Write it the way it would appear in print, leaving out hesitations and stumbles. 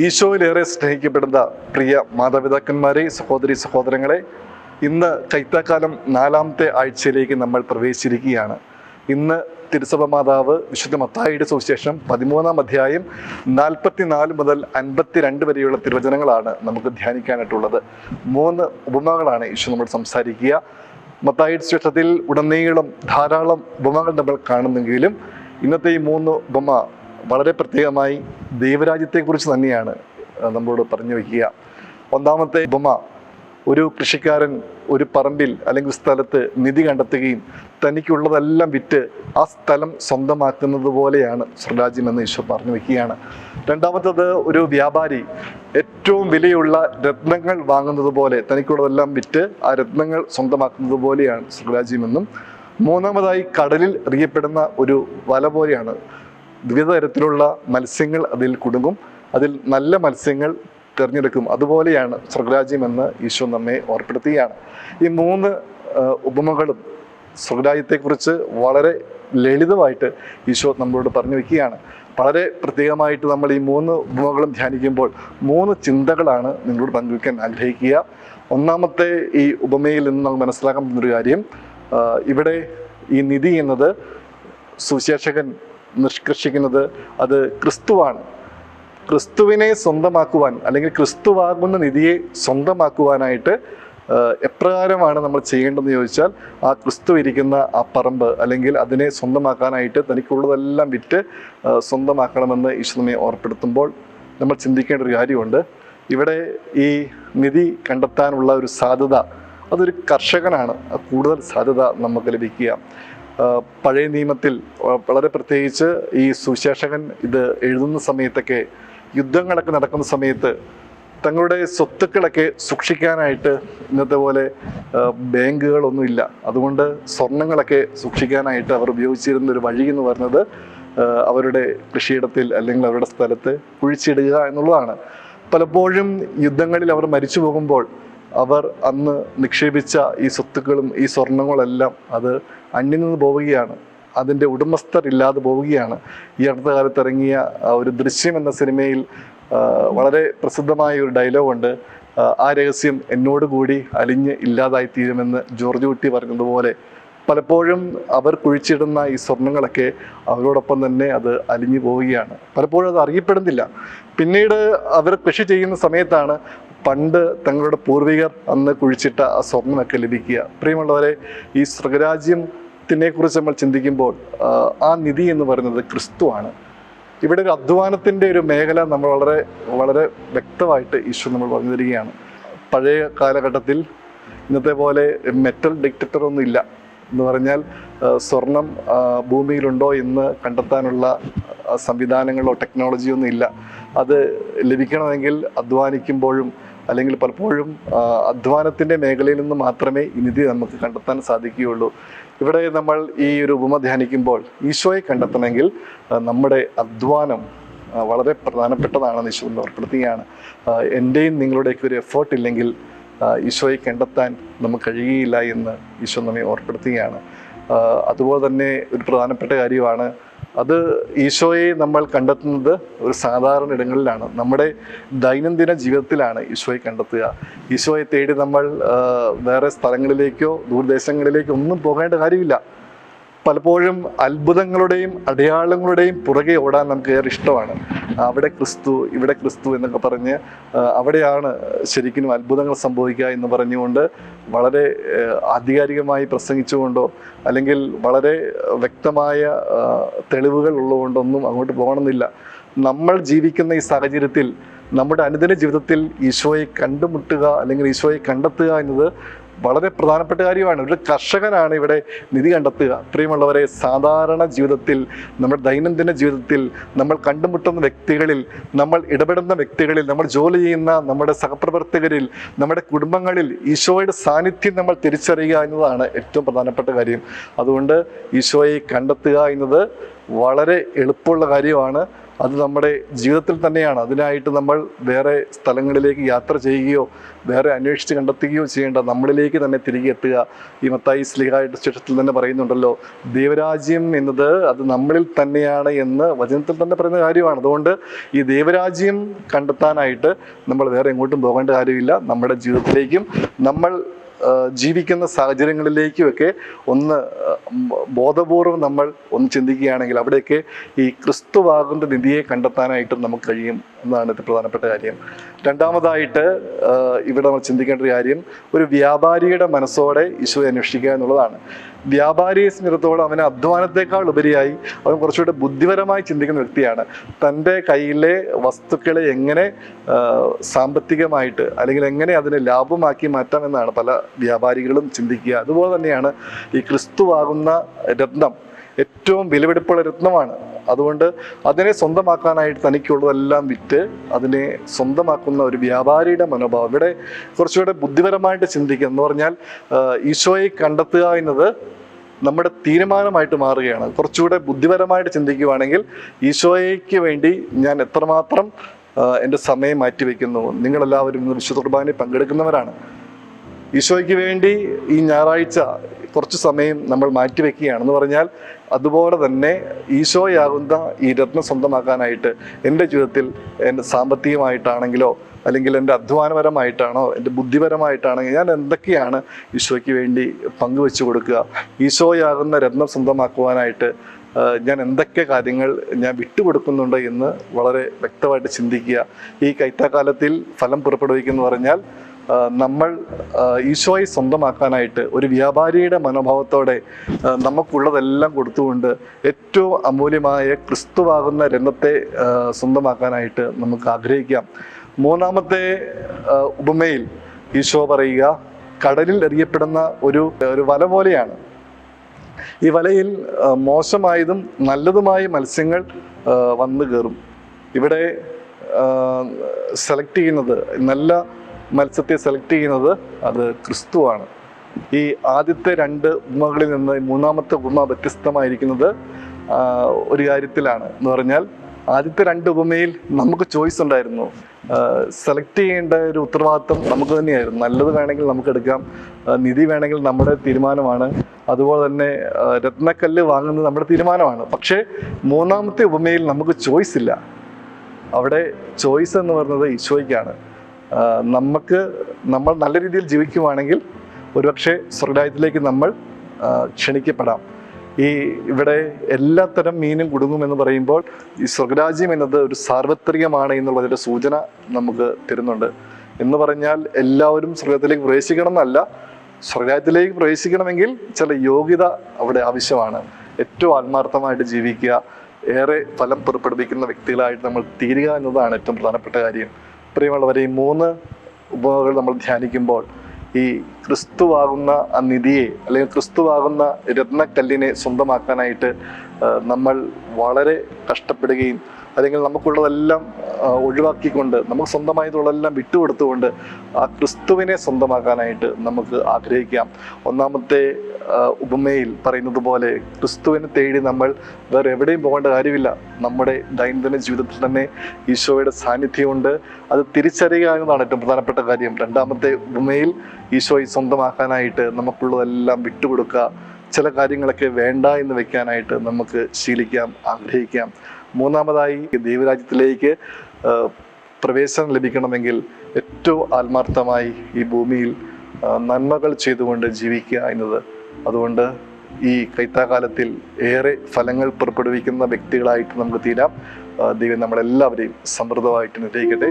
ഈശോയിലേറെ സ്നേഹിക്കപ്പെടുന്ന പ്രിയ മാതാപിതാക്കന്മാരെ, സഹോദരി സഹോദരങ്ങളെ, ഇന്ന് ചൈത്രകാലം 4ാമത്തെ ആഴ്ചയിലേക്ക് നമ്മൾ പ്രവേശിച്ചിരിക്കുകയാണ്. ഇന്ന് തിരുസഭ മാതാവ് വിശുദ്ധ മത്തായിയുടെ സുവിശേഷം 13-ാം അധ്യായം 44 മുതൽ 52 വരെയുള്ള തിരുവചനങ്ങളാണ് നമുക്ക് ധ്യാനിക്കാനായിട്ടുള്ളത്. 3 ഉപമകളാണ് ഈശോ നമ്മൾ സംസാരിക്കുക. മത്തായിയുടെ സുവിശേഷത്തിൽ ഉടനീളം ധാരാളം ഉപമകൾ നമ്മൾ കാണുന്നെങ്കിലും ഇന്നത്തെ ഈ 3 ഉപമ വളരെ പ്രത്യേകമായി ദൈവരാജ്യത്തെക്കുറിച്ച് തന്നെയാണ് നമ്മളോട് പറഞ്ഞു വയ്ക്കുക. ഒന്നാമത്തെ ഉപമ, ഒരു കൃഷിക്കാരൻ ഒരു പറമ്പിൽ അല്ലെങ്കിൽ സ്ഥലത്ത് നിധി കണ്ടെത്തുകയും തനിക്കുള്ളതെല്ലാം വിറ്റ് ആ സ്ഥലം സ്വന്തമാക്കുന്നത് പോലെയാണ് സ്വർഗ്ഗരാജ്യം എന്ന് ഈശോ പറഞ്ഞു വയ്ക്കുകയാണ്. രണ്ടാമത്തത്, ഒരു വ്യാപാരി ഏറ്റവും വിലയുള്ള രത്നങ്ങൾ വാങ്ങുന്നത് പോലെ തനിക്കുള്ളതെല്ലാം വിറ്റ് ആ രത്നങ്ങൾ സ്വന്തമാക്കുന്നത് പോലെയാണ് സ്വർഗ്ഗരാജ്യമെന്നും. മൂന്നാമതായി, കടലിൽ എറിയപ്പെടുന്ന ഒരു വല പോലെയാണ്. വിവിധ തരത്തിലുള്ള മത്സ്യങ്ങൾ അതിൽ കുടുങ്ങും, അതിൽ നല്ല മത്സ്യങ്ങൾ തിരഞ്ഞെടുക്കും. അതുപോലെയാണ് സ്വർഗ്ഗരാജ്യമെന്ന് ഈശോ നമ്മെ ഓർപ്പെടുത്തുകയാണ്. ഈ 3 ഉപമകളും സ്വർഗ്ഗരാജ്യത്തെക്കുറിച്ച് വളരെ ലളിതമായിട്ട് ഈശോ നമ്മളോട് പറഞ്ഞു വയ്ക്കുകയാണ്. വളരെ പ്രത്യേകമായിട്ട് നമ്മൾ ഈ 3 ഉപമകളും ധ്യാനിക്കുമ്പോൾ 3 ചിന്തകളാണ് നിങ്ങളോട് പങ്കുവയ്ക്കാൻ ആഗ്രഹിക്കുക. ഒന്നാമത്തെ ഈ ഉപമയിൽ നിന്ന് നമ്മൾ മനസ്സിലാക്കാൻ പറ്റുന്നൊരു കാര്യം, ഇവിടെ ഈ നിധി എന്നത് സുവിശേഷകൻ നിഷ്കർഷിക്കുന്നത് അത് ക്രിസ്തുവാണ്. ക്രിസ്തുവിനെ സ്വന്തമാക്കുവാൻ അല്ലെങ്കിൽ ക്രിസ്തുവാകുന്ന നിധിയെ സ്വന്തമാക്കുവാനായിട്ട് എപ്രകാരമാണ് നമ്മൾ ചെയ്യേണ്ടതെന്ന് ചോദിച്ചാൽ, ആ ക്രിസ്തു ഇരിക്കുന്ന ആ പറമ്പ് അല്ലെങ്കിൽ അതിനെ സ്വന്തമാക്കാനായിട്ട് തനിക്കുള്ളതെല്ലാം വിറ്റ് സ്വന്തമാക്കണമെന്ന് ഈശോ നമ്മെ ഓർപ്പെടുത്തുമ്പോൾ നമ്മൾ ചിന്തിക്കേണ്ട ഒരു കാര്യമുണ്ട്. ഇവിടെ ഈ നിധി കണ്ടെത്താനുള്ള ഒരു സാധ്യത, അതൊരു കർഷകനാണ് കൂടുതൽ സാധ്യത നമുക്ക് ലഭിക്കുക. പഴയ നിയമത്തിൽ വളരെ പ്രത്യേകിച്ച് ഈ സുവിശേഷകൻ ഇത് എഴുതുന്ന സമയത്തൊക്കെ, യുദ്ധങ്ങളൊക്കെ നടക്കുന്ന സമയത്ത് തങ്ങളുടെ സ്വത്തുക്കളൊക്കെ സൂക്ഷിക്കാനായിട്ട് ഇന്നത്തെ പോലെ ബാങ്കുകളൊന്നുമില്ല. അതുകൊണ്ട് സ്വർണങ്ങളൊക്കെ സൂക്ഷിക്കാനായിട്ട് അവർ ഉപയോഗിച്ചിരുന്ന ഒരു വഴി എന്ന് പറയുന്നത് അവരുടെ കൃഷിയിടത്തിൽ അല്ലെങ്കിൽ അവരുടെ സ്ഥലത്ത് കുഴിച്ചിടുക എന്നുള്ളതാണ്. പലപ്പോഴും യുദ്ധങ്ങളിൽ അവർ മരിച്ചു പോകുമ്പോൾ അവർ അന്ന് നിക്ഷേപിച്ച ഈ സ്വത്തുക്കളും ഈ സ്വർണങ്ങളെല്ലാം അത് അന്യം നിന്ന് പോവുകയാണ്, അതിൻ്റെ ഉടമസ്ഥർ ഇല്ലാതെ പോവുകയാണ്. ഈ അടുത്ത കാലത്ത് ഇറങ്ങിയ ഒരു ദൃശ്യം എന്ന സിനിമയിൽ വളരെ പ്രസിദ്ധമായ ഒരു ഡയലോഗുണ്ട്, ആ രഹസ്യം എന്നോട് കൂടി അലിഞ്ഞ് ഇല്ലാതായിത്തീരുമെന്ന് ജോർജ് കുട്ടി പറഞ്ഞതുപോലെ പലപ്പോഴും അവർ കുഴിച്ചിടുന്ന ഈ സ്വർണങ്ങളൊക്കെ അവരോടൊപ്പം തന്നെ അത് അലിഞ്ഞു പോവുകയാണ്. പലപ്പോഴും അത് അറിയപ്പെടുന്നില്ല. പിന്നീട് അവർ കൃഷി ചെയ്യുന്ന സമയത്താണ് പണ്ട് തങ്ങളുടെ പൂർവികർ അന്ന് കുഴിച്ചിട്ട ആ സ്വർണ്ണമൊക്കെ ലഭിക്കുക. പ്രിയമുള്ളവരെ, ഈ സ്വർഗ്ഗരാജ്യത്തിനെ കുറിച്ച് നമ്മൾ ചിന്തിക്കുമ്പോൾ ആ നിധി എന്ന് പറയുന്നത് ക്രിസ്തുവാണ്. ഇവിടെ ഒരു അധ്വാനത്തിൻ്റെ ഒരു മേഖല നമ്മൾ വളരെ വളരെ വ്യക്തമായിട്ട് ഈശോ നമ്മൾ പറഞ്ഞു തരികയാണ്. പഴയ കാലഘട്ടത്തിൽ ഇന്നത്തെ പോലെ മെറ്റൽ ഡിറ്റക്ടർ ഒന്നും ഇല്ല എന്ന് പറഞ്ഞാൽ സ്വർണം ഭൂമിയിലുണ്ടോ എന്ന് കണ്ടെത്താനുള്ള സംവിധാനങ്ങളോ ടെക്നോളജിയോ ഒന്നും ഇല്ല. അത് ലഭിക്കണമെങ്കിൽ അധ്വാനിക്കുമ്പോഴും അല്ലെങ്കിൽ പലപ്പോഴും അധ്വാനത്തിൻ്റെ മേഖലയിൽ നിന്ന് മാത്രമേ ഈ നിധി നമുക്ക് കണ്ടെത്താൻ സാധിക്കുകയുള്ളൂ. ഇവിടെ നമ്മൾ ഈ ഒരു ഉപമ ധ്യാനിക്കുമ്പോൾ ഈശോയെ കണ്ടെത്തണമെങ്കിൽ നമ്മുടെ അധ്വാനം വളരെ പ്രധാനപ്പെട്ടതാണെന്ന് ഈശോ ഓർപ്പെടുത്തുകയാണ്. എൻ്റെയും നിങ്ങളുടെയൊക്കെ ഒരു എഫേർട്ട് ഇല്ലെങ്കിൽ ഈശോയെ കണ്ടെത്താൻ നമുക്ക് കഴിയുകയില്ല എന്ന് ഈശോ നമ്മെ ഓർപ്പെടുത്തുകയാണ്. അതുപോലെ തന്നെ ഒരു പ്രധാനപ്പെട്ട കാര്യമാണ്, അത് ഈശോയെ നമ്മൾ കണ്ടെത്തുന്നത് ഒരു സാധാരണ ഇടങ്ങളിലാണ്, നമ്മുടെ ദൈനംദിന ജീവിതത്തിലാണ് ഈശോയെ കണ്ടെത്തുക. ഈശോയെ തേടി നമ്മൾ വേറെ സ്ഥലങ്ങളിലേക്കോ ദൂരദേശങ്ങളിലേക്കോ ഒന്നും പോകേണ്ട കാര്യമില്ല. പലപ്പോഴും അത്ഭുതങ്ങളുടെയും അടയാളങ്ങളുടെയും പുറകെ ഓടാൻ നമുക്ക് ഏറെ ഇഷ്ടമാണ്. അവിടെ ക്രിസ്തു, ഇവിടെ ക്രിസ്തു എന്നൊക്കെ പറഞ്ഞ് അവിടെയാണ് ശരിക്കും അത്ഭുതങ്ങൾ സംഭവിക്കുക എന്ന് പറഞ്ഞുകൊണ്ട് വളരെ ആധികാരികമായി പ്രസംഗിച്ചുകൊണ്ടോ അല്ലെങ്കിൽ വളരെ വ്യക്തമായ തെളിവുകൾ ഉള്ളതുകൊണ്ടൊന്നും അങ്ങോട്ട് പോകണമെന്നില്ല. നമ്മൾ ജീവിക്കുന്ന ഈ സാഹചര്യത്തിൽ നമ്മുടെ അനുദിന ജീവിതത്തിൽ ഈശോയെ കണ്ടുമുട്ടുക അല്ലെങ്കിൽ ഈശോയെ കണ്ടെത്തുക എന്നത് വളരെ പ്രധാനപ്പെട്ട കാര്യമാണ്. ഒരു കർഷകനാണ് ഇവിടെ നിധി കണ്ടെത്തുക. പ്രിയമുള്ളവരെ, സാധാരണ ജീവിതത്തിൽ, നമ്മുടെ ദൈനംദിന ജീവിതത്തിൽ നമ്മൾ കണ്ടുമുട്ടുന്ന വ്യക്തികളിൽ, നമ്മൾ ഇടപെടുന്ന വ്യക്തികളിൽ, നമ്മൾ ജോലി ചെയ്യുന്ന നമ്മുടെ സഹപ്രവർത്തകരിൽ, നമ്മുടെ കുടുംബങ്ങളിൽ ഈശോയുടെ സാന്നിധ്യം നമ്മൾ തിരിച്ചറിയുക എന്നതാണ് ഏറ്റവും പ്രധാനപ്പെട്ട കാര്യം. അതുകൊണ്ട് ഈശോയെ കണ്ടെത്തുക എന്നത് വളരെ എളുപ്പമുള്ള കാര്യമാണ്. അത് നമ്മുടെ ജീവിതത്തിൽ തന്നെയാണ്. അതിനായിട്ട് നമ്മൾ വേറെ സ്ഥലങ്ങളിലേക്ക് യാത്ര ചെയ്യുകയോ വേറെ അന്വേഷിച്ച് കണ്ടെത്തുകയോ ചെയ്യേണ്ട, നമ്മളിലേക്ക് തന്നെ തിരികെ എത്തുക. ഈ മത്തായി ശ്ലീഹായുടെ ശേഷത്തിൽ തന്നെ പറയുന്നുണ്ടല്ലോ, ദൈവരാജ്യം എന്നത് അത് നമ്മളിൽ തന്നെയാണ് എന്ന് വചനത്തിൽ തന്നെ പറയുന്ന കാര്യമാണ്. അതുകൊണ്ട് ഈ ദൈവരാജ്യം കണ്ടെത്താനായിട്ട് നമ്മൾ വേറെ എങ്ങോട്ടും പോകേണ്ട കാര്യമില്ല. നമ്മുടെ ജീവിതത്തിലേക്കും നമ്മൾ ജീവിക്കുന്ന സാഹചര്യങ്ങളിലേക്കുമൊക്കെ ഒന്ന് ബോധപൂർവം നമ്മൾ ഒന്ന് ചിന്തിക്കുകയാണെങ്കിൽ അവിടെയൊക്കെ ഈ ക്രിസ്തുവാകുന്ന നിധിയെ കണ്ടെത്താനായിട്ടും നമുക്ക് കഴിയും എന്നാണ് ഇത് പ്രധാനപ്പെട്ട കാര്യം. രണ്ടാമതായിട്ട് ഇവിടെ നമ്മൾ ചിന്തിക്കേണ്ട ഒരു കാര്യം, ഒരു വ്യാപാരിയുടെ മനസ്സോടെ ഈശോയെ അന്വേഷിക്കുക എന്നുള്ളതാണ്. വ്യാപാരിയെ സംബന്ധിച്ചിടത്തോളം അവന് അധ്വാനത്തെക്കാൾ ഉപരിയായി അവൻ കുറച്ചുകൂടെ ബുദ്ധിപരമായി ചിന്തിക്കുന്ന വ്യക്തിയാണ്. തൻ്റെ കയ്യിലെ വസ്തുക്കളെ എങ്ങനെ സാമ്പത്തികമായിട്ട് അല്ലെങ്കിൽ എങ്ങനെ അതിനെ ലാഭമാക്കി മാറ്റാമെന്നാണ് പല വ്യാപാരികളും ചിന്തിക്കുക. അതുപോലെ തന്നെയാണ് ഈ ക്രിസ്തുവാകുന്ന രത്നം ഏറ്റവും വിലപിടിപ്പുള്ള രത്നമാണ്. അതുകൊണ്ട് അതിനെ സ്വന്തമാക്കാനായിട്ട് തനിക്കുള്ളതെല്ലാം വിറ്റ് അതിനെ സ്വന്തമാക്കുന്ന ഒരു വ്യാപാരിയുടെ മനോഭാവം ഇവിടെ കുറച്ചുകൂടെ ബുദ്ധിപരമായിട്ട് ചിന്തിക്കുക എന്ന് പറഞ്ഞാൽ ഈശോയെ കണ്ടെത്തുക എന്നത് നമ്മുടെ തീരുമാനമായിട്ട് മാറുകയാണ്. കുറച്ചുകൂടെ ബുദ്ധിപരമായിട്ട് ചിന്തിക്കുകയാണെങ്കിൽ ഈശോയ്ക്ക് വേണ്ടി ഞാൻ എത്രമാത്രം എൻ്റെ സമയം മാറ്റിവെക്കുന്നു. നിങ്ങളെല്ലാവരും ഇന്ന് വിശുദ്ധ കുർബാനയിൽ പങ്കെടുക്കുന്നവരാണ്. ഈശോയ്ക്ക് വേണ്ടി ഈ ഞായറാഴ്ച കുറച്ച് സമയം നമ്മൾ മാറ്റിവെക്കുകയാണെന്ന് പറഞ്ഞാൽ അതുപോലെ തന്നെ ഈശോയാകുന്ന ഈ രത്നം സ്വന്തമാക്കാനായിട്ട് എൻ്റെ ജീവിതത്തിൽ എൻ്റെ സാമ്പത്തികമായിട്ടാണെങ്കിലോ അല്ലെങ്കിൽ എൻ്റെ അധ്വാനപരമായിട്ടാണോ എൻ്റെ ബുദ്ധിപരമായിട്ടാണെങ്കിൽ ഞാൻ എന്തൊക്കെയാണ് ഈശോയ്ക്ക് വേണ്ടി പങ്കുവെച്ചു കൊടുക്കുക, ഈശോയാകുന്ന രത്നം സ്വന്തമാക്കുവാനായിട്ട് ഞാൻ എന്തൊക്കെ കാര്യങ്ങൾ ഞാൻ വിട്ടുകൊടുക്കുന്നുണ്ട് എന്ന് വളരെ വ്യക്തമായിട്ട് ചിന്തിക്കുക. ഈ കൈത്താക്കാലത്തിൽ ഫലം പുറപ്പെടുവിക്കുന്നു പറഞ്ഞാൽ നമ്മൾ ഈശോയെ സ്വന്തമാക്കാനായിട്ട് ഒരു വ്യാപാരിയുടെ മനോഭാവത്തോടെ നമുക്കുള്ളതെല്ലാം കൊടുത്തുകൊണ്ട് ഏറ്റവും അമൂല്യമായ ക്രിസ്തുവാകുന്ന രത്നത്തെ സ്വന്തമാക്കാനായിട്ട് നമുക്ക് ആഗ്രഹിക്കാം. മൂന്നാമത്തെ ഉപമയിൽ ഈശോ പറയുക, കടലിൽ എറിയപ്പെടുന്ന ഒരു വല പോലെയാണ്. ഈ വലയിൽ മോശമായതും നല്ലതുമായ മത്സ്യങ്ങൾ വന്നു കയറും. ഇവിടെ സെലക്ട് ചെയ്യുന്നത്, നല്ല മത്സ്യത്തെ സെലക്ട് ചെയ്യുന്നത് അത് ക്രിസ്തുവാണ്. ഈ ആദ്യത്തെ രണ്ട് ഉപമകളിൽ നിന്ന് മൂന്നാമത്തെ ഉപമ വ്യത്യസ്തമായിരിക്കുന്നത് ഒരു കാര്യത്തിലാണ് എന്ന് പറഞ്ഞാൽ, ആദ്യത്തെ രണ്ട് ഉപമയിൽ നമുക്ക് ചോയ്സ് ഉണ്ടായിരുന്നു. സെലക്ട് ചെയ്യേണ്ട ഒരു ഉത്തരവാദിത്വം നമുക്ക് തന്നെയായിരുന്നു. നല്ലത് വേണമെങ്കിൽ നമുക്ക് എടുക്കാം, നിധി വേണമെങ്കിൽ നമ്മുടെ തീരുമാനമാണ്, അതുപോലെ തന്നെ രത്നക്കല്ല് വാങ്ങുന്നത് നമ്മുടെ തീരുമാനമാണ്. പക്ഷേ മൂന്നാമത്തെ ഉപമയിൽ നമുക്ക് ചോയ്സ് ഇല്ല. അവിടെ ചോയ്സ് എന്ന് പറയുന്നത് ഈശോയ്ക്കാണ്. നമ്മൾ നല്ല രീതിയിൽ ജീവിക്കുവാണെങ്കിൽ ഒരുപക്ഷെ സ്വർഗ്ഗരാജ്യത്തിലേക്ക് നമ്മൾ ക്ഷണിക്കപ്പെടാം. ഇവിടെ എല്ലാത്തരം മീനും കുടുങ്ങുമെന്ന് പറയുമ്പോൾ ഈ സ്വർഗ്ഗരാജ്യം എന്നത് ഒരു സാർവത്രികമാണ് എന്നുള്ളതിൻ്റെ സൂചന നമുക്ക് തരുന്നുണ്ട്. എന്ന് പറഞ്ഞാൽ എല്ലാവരും സ്വർഗ്ഗത്തിലേക്ക് പ്രവേശിക്കണം എന്നല്ല, സ്വർഗ്ഗരാജ്യത്തിലേക്ക് പ്രവേശിക്കണമെങ്കിൽ ചില യോഗ്യത അവിടെ ആവശ്യമാണ്. ഏറ്റവും ആത്മാർത്ഥമായിട്ട് ജീവിക്കുക, ഏറെ ഫലം പുറപ്പെടുവിക്കുന്ന വ്യക്തികളായിട്ട് നമ്മൾ തീരുക എന്നതാണ് ഏറ്റവും പ്രധാനപ്പെട്ട കാര്യം. പ്രിയമുള്ളവരെ, ഈ മൂന്ന് ഉപമകൾ നമ്മൾ ധ്യാനിക്കുമ്പോൾ ഈ ക്രിസ്തുവാകുന്ന ആ നിധിയെ അല്ലെങ്കിൽ ക്രിസ്തുവാകുന്ന രത്നക്കല്ലിനെ സ്വന്തമാക്കാനായിട്ട് നമ്മൾ വളരെ കഷ്ടപ്പെടുകയും അല്ലെങ്കിൽ നമുക്കുള്ളതെല്ലാം ഒഴിവാക്കിക്കൊണ്ട് നമുക്ക് സ്വന്തമായിട്ടുള്ളതെല്ലാം വിട്ടുകൊടുത്തുകൊണ്ട് ആ ക്രിസ്തുവിനെ സ്വന്തമാക്കാനായിട്ട് നമുക്ക് ആഗ്രഹിക്കാം. ഒന്നാമത്തെ ഉപമയിൽ പറയുന്നത് പോലെ ക്രിസ്തുവിനെ തേടി നമ്മൾ വേറെ എവിടെയും പോകേണ്ട കാര്യമില്ല. നമ്മുടെ ദൈനംദിന ജീവിതത്തിൽ തന്നെ ഈശോയുടെ സാന്നിധ്യമുണ്ട്. അത് തിരിച്ചറിയുക എന്നതാണ് ഏറ്റവും പ്രധാനപ്പെട്ട കാര്യം. രണ്ടാമത്തെ ഉപമയിൽ ഈശോയെ സ്വന്തമാക്കാനായിട്ട് നമുക്കുള്ളതെല്ലാം വിട്ടുകൊടുക്കുക, ചില കാര്യങ്ങളൊക്കെ വേണ്ട എന്ന് വെക്കാനായിട്ട് നമുക്ക് ശീലിക്കാം, ആഗ്രഹിക്കാം. മൂന്നാമതായി ദൈവരാജ്യത്തിലേക്ക് പ്രവേശനം ലഭിക്കണമെങ്കിൽ ഏറ്റവും ആത്മാർത്ഥമായി ഈ ഭൂമിയിൽ നന്മകൾ ചെയ്തുകൊണ്ട് ജീവിക്കുക എന്നത്. അതുകൊണ്ട് ഈ കൈത്താകാലത്തിൽ ഏറെ ഫലങ്ങൾ പുറപ്പെടുവിക്കുന്ന വ്യക്തികളായിട്ട് നമുക്ക് തീരാം. ദൈവം നമ്മളെല്ലാവരെയും സമൃദ്ധമായിട്ട് നിശ്ചയിക്കട്ടെ.